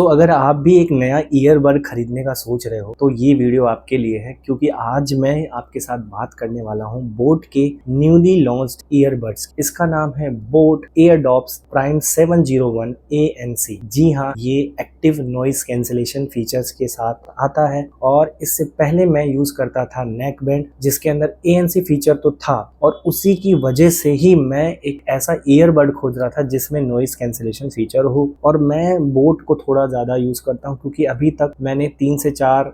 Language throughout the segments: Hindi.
अगर आप भी एक नया ईयरबड खरीदने का सोच रहे हो तो ये वीडियो आपके लिए है, क्योंकि आज मैं आपके साथ बात करने वाला हूँ बोट के न्यूली लॉन्च्ड ईयरबड्स। इसका नाम है बोट एयरडॉप्स प्राइम 701 ANC। जी हाँ, ये एक्टिव नॉइस कैंसिलेशन फीचर्स के साथ आता है और इससे पहले मैं यूज करता था नेक बैंड, जिसके अंदर ANC फीचर तो था और उसी की वजह से ही मैं एक ऐसा ईयरबड खोज रहा था जिसमें नॉइस कैंसिलेशन फीचर हो। और मैं बोट को थोड़ा ज़्यादा यूज़ करता हूँ क्योंकि अभी तक मैंने 3 से 4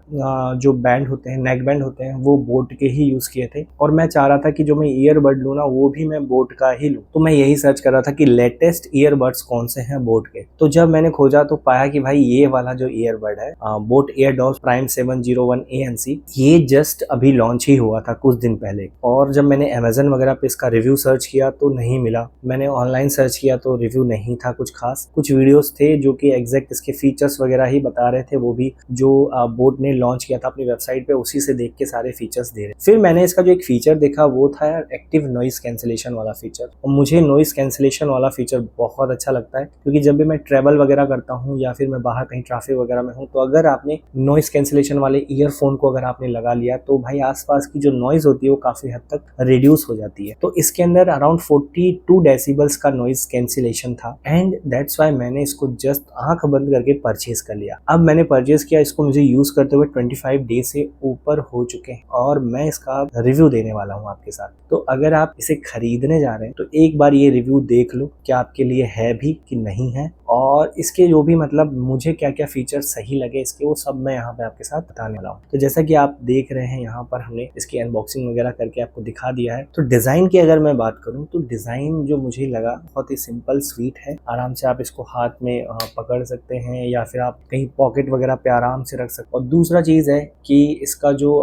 जो बैंड होते हैं, नेक बैंड होते हैं, वो बोट के ही यूज़ किए थे और मैं चाह रहा था कि जो मैं ईयरबड लूँ ना वो भी मैं बोट का ही लूँ। तो मैं यही सर्च कर रहा था कि लेटेस्ट ईयरबड्स कौन से हैं बोट के। तो जब मैंने खोजा तो पाया कि भाई ये वाला जो ईयरबड है बोट एयरडॉप्स प्राइम 701 ANC, ये जस्ट अभी लॉन्च ही हुआ था कुछ दिन पहले। और जब मैंने अमेजन वगैरह पे इसका रिव्यू सर्च किया तो नहीं मिला, मैंने ऑनलाइन सर्च किया तो रिव्यू नहीं था कुछ खास। कुछ वीडियोस थे जो कि एग्जैक्ट इसके फीचर्स वगैरह ही बता रहे थे, वो भी जो बोट ने लॉन्च किया था अपनी वेबसाइट पे, उसी से देख के सारे फीचर्स दे रहे। फिर मैंने इसका जो एक फीचर देखा वो था एक्टिव नॉइस कैंसिलेशन वाला फीचर। और मुझे नॉइस कैंसिलेशन वाला फीचर बहुत अच्छा लगता है क्योंकि जब भी मैं ट्रेवल वगैरह करता हूँ या फिर मैं बाहर कहीं ट्रैफिक वगैरह में हूँ, तो अगर आपने नॉइस कैंसिलेशन वाले ईयरफोन को अगर आपने लगा लिया तो भाई आसपास की जो नॉइज होती है वो काफी हद तक रिड्यूस हो जाती है। तो इसके अंदर अराउंड 42 डेसिबल्स का नॉइस कैंसिलेशन था एंड दैट्स वाई मैंने इसको जस्ट आंख बंद करके परचेज कर लिया। अब मैंने परचेज किया, इसको मुझे यूज करते हुए 25 डे से ऊपर हो चुके हैं और मैं इसका रिव्यू देने वाला हूँ आपके साथ। तो अगर आप इसे खरीदने जा रहे हैं तो एक बार ये रिव्यू देख लो क्या आपके लिए है भी कि नहीं है, और इसके जो भी मतलब मुझे क्या क्या फीचर सही लगे इसके, वो सब मैं यहाँ पे आपके साथ बताने वाला हूँ। तो जैसा कि आप देख रहे हैं यहाँ पर हमने इसकी अनबॉक्सिंग वगैरह करके आपको दिखा दिया है। तो डिजाइन की अगर मैं बात करूँ तो डिजाइन जो मुझे लगा बहुत ही सिंपल स्वीट है। आराम से आप इसको हाथ में पकड़ सकते हैं या फिर आप कहीं पॉकेट वगैरह पे आराम से रख सकते हैं। और दूसरा चीज है कि इसका जो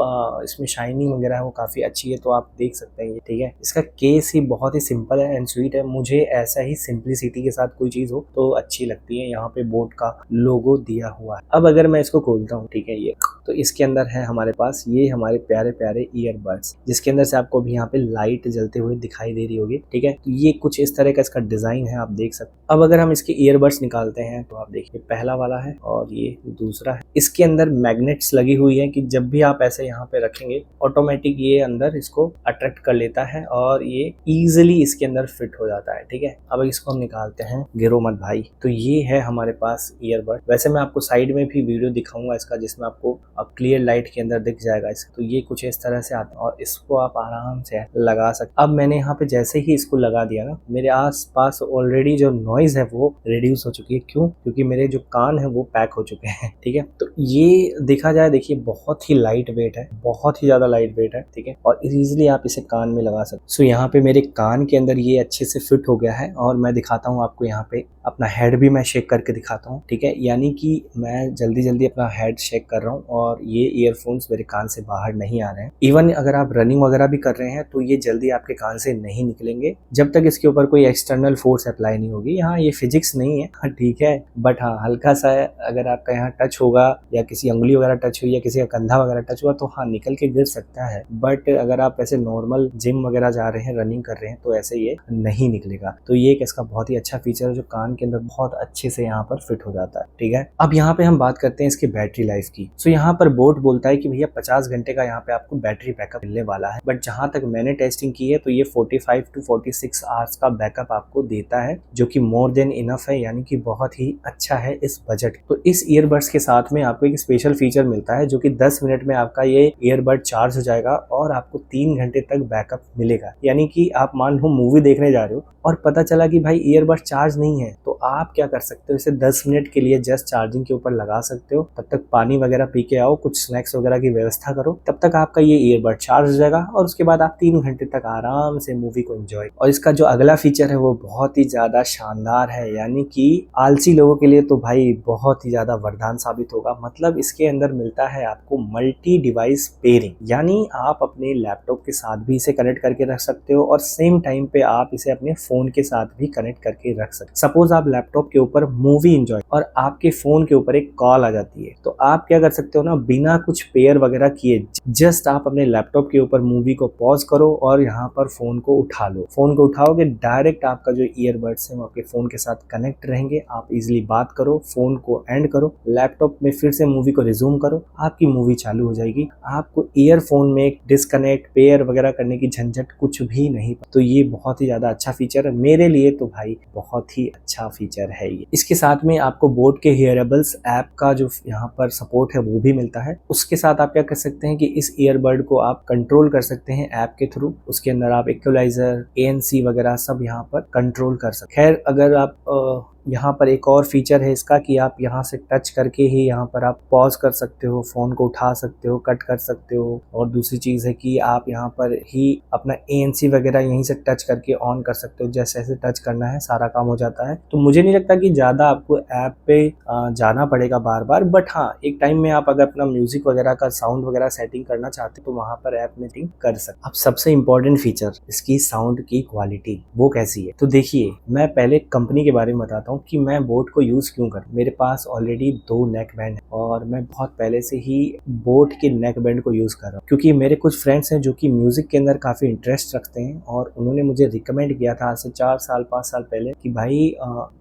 इसमें शाइनिंग वगैरह है वो काफी अच्छी है, तो आप देख सकते हैं। ठीक है, इसका केस ही बहुत ही सिंपल है एंड स्वीट है। मुझे ऐसा ही सिंपलिसिटी के साथ कोई चीज हो तो अच्छी लगती है। यहाँ पे बोट का लोगो दिया हुआ है। अब अगर मैं इसको खोलता हूँ, ठीक है, ये तो इसके अंदर है हमारे पास ये हमारे प्यारे प्यारे ईयरबड्स, जिसके अंदर से आपको भी यहाँ पे लाइट जलते हुए दिखाई दे रही होगी। ठीक है, तो ये कुछ इस तरह का इसका डिजाइन है, आप देख सकते हैं। अब अगर हम इसके ईयरबड्स निकालते हैं तो आप देखिए पहला वाला है और ये दूसरा है। इसके अंदर मैग्नेट्स लगी हुई है कि जब भी आप ऐसे यहाँ पे रखेंगे ऑटोमेटिक ये अंदर इसको अट्रैक्ट कर लेता है और ये इजिली इसके अंदर फिट हो जाता है। ठीक है, अब इसको हम निकालते हैं, गिरो मत भाई। तो ये है हमारे पास ईयरबड। वैसे मैं आपको साइड में भी वीडियो दिखाऊंगा इसका जिसमें आपको क्लियर लाइट के अंदर दिख जाएगा इसका। तो ये कुछ इस तरह से आता है और इसको आप आराम से लगा सकते। अब मैंने यहाँ पे जैसे ही इसको लगा दिया ना, मेरे आसपास ऑलरेडी जो नॉइज है वो रिड्यूस हो चुकी है। क्यों? क्योंकि मेरे जो कान है वो पैक हो चुके हैं। ठीक है, तो ये देखा जाए, देखिए बहुत ही लाइट वेट है, बहुत ही ज्यादा लाइट वेट है। ठीक है, और इजीली आप इसे कान में लगा सकते। सो यहाँ पे मेरे कान के अंदर ये अच्छे से फिट हो गया है और मैं दिखाता हूँ आपको। यहाँ पे अपना हेड भी मैं शेक करके दिखाता हूँ। ठीक है, यानी कि मैं जल्दी जल्दी अपना हेड शेक कर रहा हूँ और ये ईयरफोन्स मेरे कान से बाहर नहीं आ रहे हैं। इवन अगर आप रनिंग वगैरह भी कर रहे हैं तो ये जल्दी आपके कान से नहीं निकलेंगे जब तक इसके ऊपर कोई एक्सटर्नल फोर्स अप्लाई नहीं होगी। यहाँ ये फिजिक्स नहीं है, हाँ ठीक है, बट हाँ हल्का सा अगर आपका यहाँ टच होगा या किसी अंगुली वगैरह टच हुई या किसी का कंधा वगैरह टच हुआ तो हाँ निकल के गिर सकता है। बट अगर आप ऐसे नॉर्मल जिम वगैरह जा रहे हैं, रनिंग कर रहे हैं, तो ऐसे ये नहीं निकलेगा। तो ये एक इसका बहुत ही अच्छा फीचर है जो कान के अंदर बहुत अच्छे से यहाँ पर फिट हो जाता है। ठीक है, अब यहाँ पे हम बात करते हैं इसकी बैटरी लाइफ की। सो यहाँ पर बोट बोलता है कि भैया 50 घंटे का यहाँ पे आपको बैटरी बैकअप मिलने वाला है, बट जहां तक मैंने टेस्टिंग की है तो ये 45 to 46 आवर्स का बैकअप आपको देता है, जो कि मोर देन इनफ है, यानी कि बहुत ही अच्छा है इस बजट। तो इस ईयरबड्स के साथ में आपको एक स्पेशल फीचर मिलता है जो कि 10 मिनट में आपका ये ईयरबड चार्ज हो जाएगा और आपको 3 घंटे तक बैकअप मिलेगा। यानी कि आप मान लो मूवी देखने जा रहे हो और पता चला कि भाई ईयरबड चार्ज नहीं है, तो आप क्या कर सकते हो, इसे 10 मिनट के लिए जस्ट चार्जिंग के ऊपर लगा सकते हो। तब तक पानी वगैरह पी के आओ, कुछ स्नैक्स वगैरह की व्यवस्था करो, तब तक आपका ये ईयरबड चार्ज हो जाएगा और उसके बाद आप 3 घंटे तक आराम से मूवी को एंजॉय। और इसका जो अगला फीचर है वो बहुत ही ज्यादा शानदार है, यानी कि आलसी लोगों के लिए तो भाई बहुत ही ज्यादा वरदान साबित होगा। मतलब इसके अंदर मिलता है आपको मल्टी डिवाइस पेयरिंग, यानी आप अपने लैपटॉप के साथ भी इसे कनेक्ट करके रख सकते हो और सेम टाइम पे आप इसे अपने फोन के साथ भी कनेक्ट करके रख सकते। सपोज आप लैपटॉप के ऊपर मूवी एंजॉय और आपके फ़ोन के ऊपर एक कॉल आ जाती है। तो आप क्या कर सकते हो ना, बिना कुछ पेयर वगैरह किए जस्ट आप अपने लैपटॉप के ऊपर मूवी को पॉज़ करो और यहाँ पर फ़ोन को उठा लो। फ़ोन को उठाओगे, डायरेक्ट आपका जो ईयरबड्स है वो आपके फ़ोन के साथ कनेक्ट रहेंगे। आप इज़िली बात करो, फ़ोन को एंड करो, लैपटॉप में फिर से मूवी को रिज़्यूम करो, आपकी मूवी चालू हो जाएगी। आपको ईयरफ़ोन में डिस्कनेक्ट, पेयर वगैरह करने की झंझट कुछ भी नहीं। तो ये बहुत ही ज़्यादा अच्छा फीचर है मेरे लिए, तो भाई बहुत ही अच्छा फीचर है ये। इसके साथ में आपको बोट के हियरेबल्स ऐप का जो यहाँ पर सपोर्ट है वो भी मिलता है। उसके साथ आप क्या कर सकते हैं कि इस ईयरबड को आप कंट्रोल कर सकते हैं ऐप के थ्रू। उसके अंदर आप इक्वलाइजर, ANC वगैरह सब यहाँ पर कंट्रोल कर सकते हैं। खैर, अगर आप यहाँ पर एक और फीचर है इसका कि आप यहाँ से टच करके ही यहाँ पर आप पॉज कर सकते हो, फ़ोन को उठा सकते हो, कट कर सकते हो। और दूसरी चीज़ है कि आप यहाँ पर ही अपना ANC वगैरह यहीं से टच करके ऑन कर सकते हो। जैसे ऐसे टच करना है, सारा काम हो जाता है। तो मुझे नहीं लगता कि ज़्यादा आपको ऐप पे जाना पड़ेगा बार बार। बट हाँ, एक टाइम में आप अगर अपना म्यूज़िक वगैरह का साउंड वगैरह सेटिंग करना चाहते हो तो वहाँ पर ऐप में सेटिंग कर सकते। अब सबसे इम्पोर्टेंट फीचर इसकी साउंड की क्वालिटी, वो कैसी है। तो देखिए, मैं पहले कंपनी के बारे में बताता हूँ कि मैं बोट को यूज़ क्यों करूँ। मेरे पास ऑलरेडी 2 नेक बैंड है और मैं बहुत पहले से ही बोट के नेक बैंड को यूज़ कर रहा हूँ, क्योंकि मेरे कुछ फ्रेंड्स हैं जो कि म्यूज़िक के अंदर काफ़ी इंटरेस्ट रखते हैं और उन्होंने मुझे रिकमेंड किया था आज से 4 साल 5 साल पहले कि भाई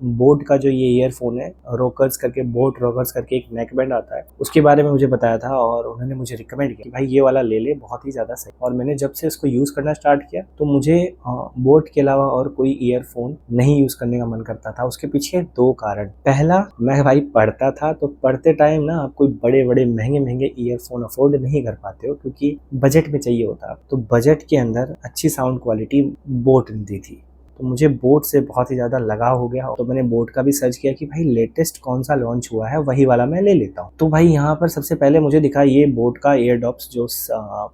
बोट का जो ये ईयरफोन है, रोकर्स करके, बोट रोकर्स करके एक नेक बैंड आता है, उसके बारे में मुझे बताया था और उन्होंने मुझे रिकमेंड किया कि भाई ये वाला ले ले, बहुत ही ज़्यादा सही। और मैंने जब से इसको यूज़ करना स्टार्ट किया तो मुझे बोट के अलावा और कोई ईयरफोन नहीं यूज़ करने का मन करता था। उसके पीछे 2 कारण। पहला, मैं भाई पढ़ता था, तो पढ़ते टाइम ना आप कोई बड़े बड़े महंगे महंगे ईयरफोन अफोर्ड नहीं कर पाते हो क्योंकि बजट में चाहिए होता है। तो बजट के अंदर अच्छी साउंड क्वालिटी बोट दी थी, तो मुझे बोट से बहुत ही ज़्यादा लगाव हो गया। तो मैंने बोट का भी सर्च किया कि भाई लेटेस्ट कौन सा लॉन्च हुआ है, वही वाला मैं ले लेता हूँ। तो भाई यहाँ पर सबसे पहले मुझे दिखा ये बोट का एयरडॉप्स जो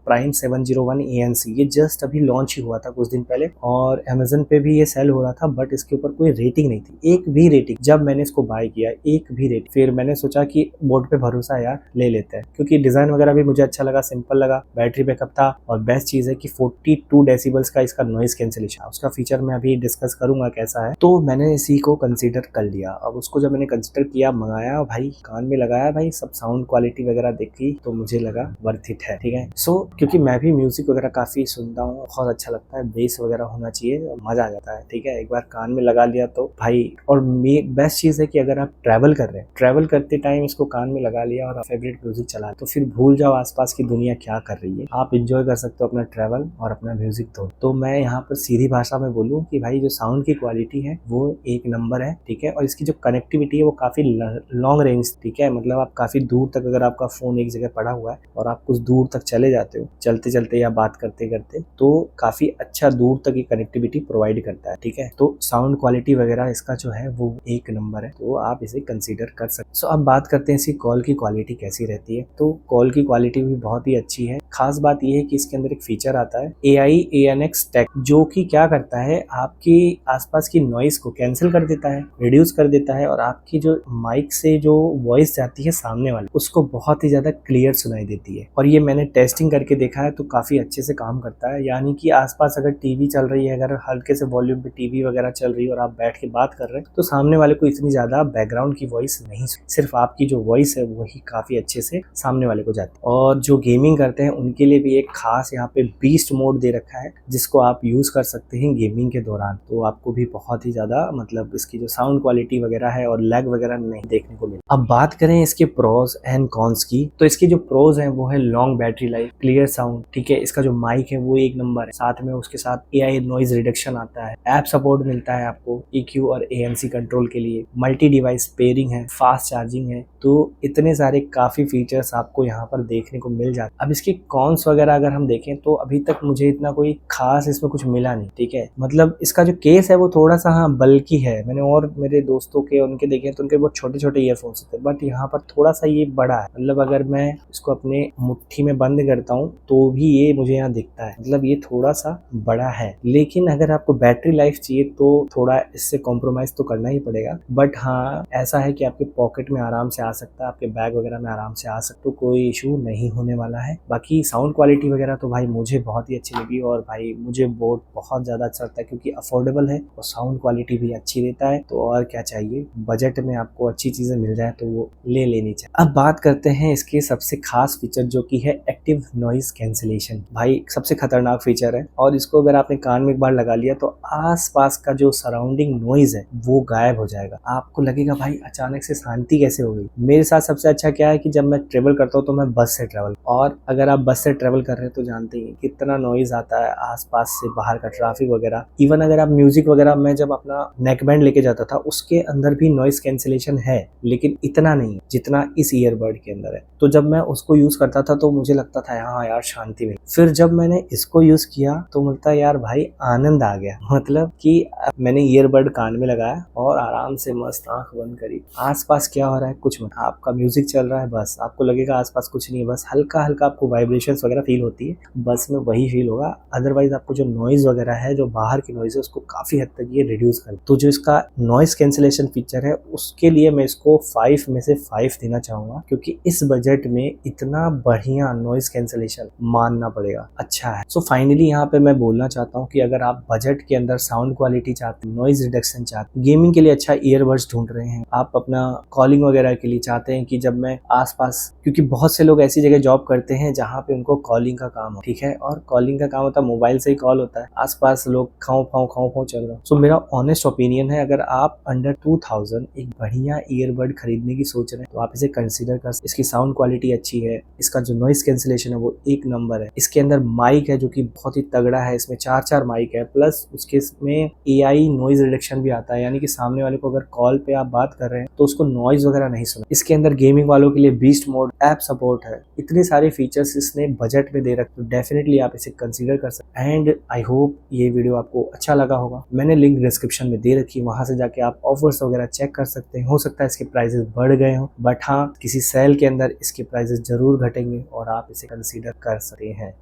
प्राइम 701 ANC, ये जस्ट अभी लॉन्च ही हुआ था कुछ दिन पहले और अमेजन पे भी ये सेल हो रहा था। बट इसके ऊपर कोई रेटिंग नहीं थी, एक भी रेटिंग। जब मैंने इसको बाय किया, एक भी रेटिंग। फिर मैंने सोचा कि बोट पे भरोसा है यार, ले लेते हैं, क्योंकि डिज़ाइन वगैरह भी मुझे अच्छा लगा, सिंपल लगा, बैटरी बैकअप था और बेस्ट चीज़ है कि 42 डेसिबल्स का इसका नॉइज कैंसिलेशन, उसका फीचर मैं अभी डिस्कस करूंगा कैसा है। तो मैंने इसी को कंसीडर कर लिया। अब उसको जब मैंने कंसीडर किया, मंगाया, भाई कान में लगाया, भाई सब साउंड क्वालिटी वगैरह देखी तो मुझे लगा वर्थ इट है। ठीक है, सो क्योंकि मैं भी म्यूजिक वगैरह काफी सुनता हूँ, बहुत अच्छा लगता है, बेस वगैरह होना चाहिए, मजा आ जाता है। ठीक है, एक बार कान में लगा लिया तो भाई, और बेस्ट चीज है कि अगर आप ट्रैवल कर रहे हैं, ट्रैवल करते टाइम इसको कान में लगा लिया और फेवरेट म्यूजिक चला, तो फिर भूल जाओ आसपास की दुनिया क्या कर रही है, आप इंजॉय कर सकते हो अपना ट्रैवल और अपना म्यूजिक। तो मैं यहाँ पर सीधी भाषा में बोलूँ कि भाई जो साउंड की क्वालिटी है वो एक नंबर है। ठीक है, और इसकी जो कनेक्टिविटी है वो काफी लॉन्ग रेंज, ठीक है, मतलब आप काफी दूर तक, अगर आपका फोन एक जगह पड़ा हुआ है और आप कुछ दूर तक चले जाते हो चलते चलते या बात करते करते, तो काफी अच्छा दूर तक की कनेक्टिविटी प्रोवाइड करता है। ठीक है, तो साउंड क्वालिटी वगैरह इसका जो है वो एक नंबर है, तो आप इसे कंसीडर कर सकते। सो अब बात करते हैं इसकी कॉल की क्वालिटी कैसी रहती है। तो कॉल की क्वालिटी भी बहुत ही अच्छी है। खास बात यह है कि इसके अंदर एक फीचर आता है AI ANX टेक, जो कि क्या करता है, आपकी आसपास की नॉइस को कैंसिल कर देता है, रिड्यूस कर देता है और आपकी जो माइक से जो वॉइस जाती है सामने वाले, उसको बहुत ही ज्यादा क्लियर सुनाई देती है। और ये मैंने टेस्टिंग करके देखा है तो काफी अच्छे से काम करता है। यानी कि आसपास अगर टीवी चल रही है, अगर हल्के से वॉल्यूम पे टीवी वगैरह चल रही है और आप बैठ के बात कर रहे हैं, तो सामने वाले को इतनी ज्यादा बैकग्राउंड की वॉइस नहीं, सिर्फ आपकी जो वॉइस है वही काफी अच्छे से सामने वाले को जाती है। और जो गेमिंग करते हैं उनके लिए भी एक खास यहाँ पे बीस्ट मोड दे रखा है, जिसको आप यूज कर सकते हैं गेमिंग के दौरान। तो आपको भी बहुत ही ज्यादा, मतलब इसकी जो साउंड क्वालिटी वगैरह है और लैग वगैरह नहीं देखने को मिले। अब बात करें इसके प्रोज एंड कॉन्स की, तो इसके जो प्रोज हैं वो है long battery life, clear sound, ठीक है, इसका जो माइक है वो एक नंबर है, साथ में उसके साथ AI नॉइज रिडक्शन आता है, ऐप सपोर्ट मिलता है आपको EQ और ANC कंट्रोल के लिए, मल्टी डिवाइस पेयरिंग है, फास्ट चार्जिंग है। तो इतने सारे काफी फीचर्स आपको यहाँ पर देखने को मिल जाते। अब इसके कॉन्स वगैरह अगर हम देखें तो अभी तक मुझे इतना कोई खास इसमें कुछ मिला नहीं। ठीक है, मतलब इसका जो केस है वो थोड़ा सा हाँ बल्कि है। मैंने और मेरे दोस्तों के उनके देखे तो उनके बहुत छोटे छोटे ईयरफोन्स होते हैं, बट यहाँ पर थोड़ा सा ये बड़ा है। मतलब अगर मैं इसको अपने मुट्ठी में बंद करता हूँ तो भी ये मुझे यहाँ दिखता है, मतलब ये थोड़ा सा बड़ा है। लेकिन अगर आपको बैटरी लाइफ चाहिए तो थोड़ा इससे कॉम्प्रोमाइज तो करना ही पड़ेगा। बट हाँ, ऐसा है कि आपके पॉकेट में आराम से आ सकता है, आपके बैग वगैरह में आराम से आ सकता, तो कोई इशू नहीं होने वाला है। बाकी साउंड क्वालिटी वगैरह तो भाई मुझे बहुत ही अच्छी लगी और भाई मुझे बोट बहुत ज़्यादा अच्छा लगता है, क्योंकि अफोर्डेबल है और साउंड क्वालिटी भी अच्छी देता है। तो और क्या चाहिए, बजट में आपको अच्छी चीजें मिल जाए तो वो ले लेनी चाहिए। अब बात करते हैं इसके सबसे खास फीचर जो कि है एक्टिव नॉइज कैंसिलेशन। भाई सबसे खतरनाक फीचर है और इसको अगर आपने कान में एक बार लगा लिया तो आसपास का जो सराउंडिंग नॉइज है वो गायब हो जाएगा। आपको लगेगा भाई अचानक से शांति कैसे हो गई। मेरे साथ सबसे अच्छा क्या है कि जब मैं ट्रेवल करता हूँ तो मैं बस से ट्रेवल, और अगर आप बस से ट्रेवल कर रहे हैं तो जानते ही कितना नॉइज आता है आसपास से, बाहर का ट्रैफिक वगैरह। इवन अगर आप म्यूजिक वगैरह, मैं जब अपना नेक बैंड लेके जाता था उसके अंदर भी नॉइज कैंसिलेशन है, लेकिन इतना नहीं जितना इस ईयरबड के अंदर है। तो जब मैं उसको यूज करता था तो मुझे लगता था हाँ यार शांति मिली। फिर जब मैंने इसको यूज किया तो मिलता यार भाई आनंद आ गया। मतलब कि मैंने ईयरबड कान में लगाया और आराम से मस्त आंख बंद करी, आसपास क्या हो रहा है कुछ मत, आपका म्यूजिक चल रहा है, बस आपको लगेगा आसपास कुछ नहीं है, बस हल्का हल्का आपको वाइब्रेशंस वगैरह फील होती है, बस में वही फील होगा। अदरवाइज आपको जो नॉइज वगैरह है, जो बाहर की नॉइज है, उसको काफी हद तक ये रिड्यूस कर। तो जो इसका नॉइज कैंसिलेशन फीचर है उसके लिए मैं इसको 5 में से 5 देना चाहूंगा, क्योंकि इस बजट में इतना बढ़िया नॉइज कैंसिलेशन मानना पड़ेगा, अच्छा है। सो फाइनली यहाँ पे मैं बोलना चाहता हूँ कि अगर आप बजट के अंदर साउंड क्वालिटी चाहते हैं, नॉइज रिडक्शन चाहते हैं, गेमिंग के लिए अच्छा ईयरबड्स ढूंढ रहे हैं, आप अपना कॉलिंग वगैरह के लिए चाहते हैं कि जब मैं आसपास, क्योंकि बहुत से लोग ऐसी जगह जॉब करते हैं जहाँ पे उनको कॉलिंग का काम हो, ठीक है, और कॉलिंग का काम होता है मोबाइल से ही कॉल होता है, आसपास लोग खाओ फाओ चल रहा है। सो मेरा ऑनेस्ट ओपिनियन है, अगर आप अंडर 2000 एक बढ़िया ईयरबड खरीदने की सोच रहे हैं तो आप इसे कंसीडर कर। इसकी साउंड क्वालिटी अच्छी है, इसका जो नॉइज कैंसिलेशन है वो एक नंबर है, इसके अंदर माइक है जो कि बहुत ही तगड़ा है, इसमें 4 माइक है, प्लस उसके में AI नॉइज रिडक्शन भी आता है, यानी कि सामने वाले को अगर कॉल पे आप बात कर रहे हैं तो उसको नॉइज वगैरह नहीं सुना। इसके अंदर गेमिंग वालों के लिए बीस्ट मोड, ऐप सपोर्ट है, इतने सारे फीचर्स इसने बजट में दे रखे, तो डेफिनेटली आप इसे कंसीडर कर सकते हैं। एंड आई होप ये वीडियो आपको अच्छा लगा होगा। मैंने लिंक डिस्क्रिप्शन में दे रखी है, वहां से जाके आप ऑफर्स वगैरह चेक कर सकते हैं। हो सकता है इसके प्राइसेस बढ़ गए हों, बट हाँ किसी सेल के अंदर इसके प्राइसेस जरूर घटेंगे और आप इसे कंसीडर कर सकते हैं।